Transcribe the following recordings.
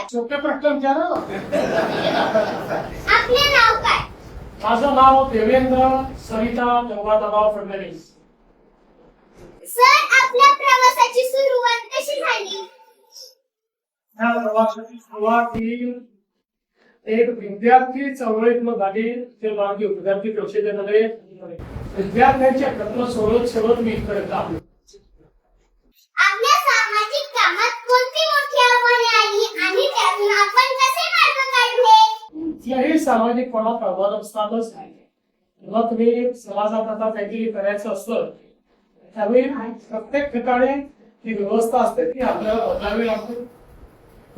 द्या. सोपे प्रश्न विचारा. आपले नाव काय? माझं नाव देवेंद्र सरिता गंगाधरराव फडणवीस. सर, आपल्या प्रवासाची सुरुवात कशी झाली? या प्रवासाची सुरुवात ही एक विद्यार्थी चळवळीतून झाली. ते मागे विद्यार्थी परिषदेमध्ये विद्यार्थ्यांचे प्रश्न सोडवत मी इकडे आलो. आपल्या सामाजिक कामात कोणती मोठी आव्हाने आली आणि त्यातून आपण कसे मार्ग काढले? कुठल्याही सामाजिक कोणात आव्हान असतातच. जेव्हा तुम्ही समाजात आता काहीतरी करायचं असतं त्यावेळी प्रत्येक ठिकाणी जी व्यवस्था असते ती आपल्याला बदलावी लागते.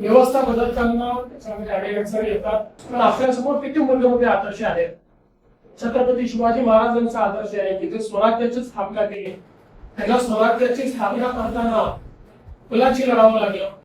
व्यवस्था बदलताना त्याच्यामध्ये अडचणी येतात. पण आपल्यासमोर किती मूल्यमध्ये आदर्श आहेत. छत्रपती शिवाजी महाराजांचा आदर्श आहे की ते स्वराज्याची स्थापना केली. त्यांना स्वराज्याची स्थापना करताना मुलाची लढावं लागलं.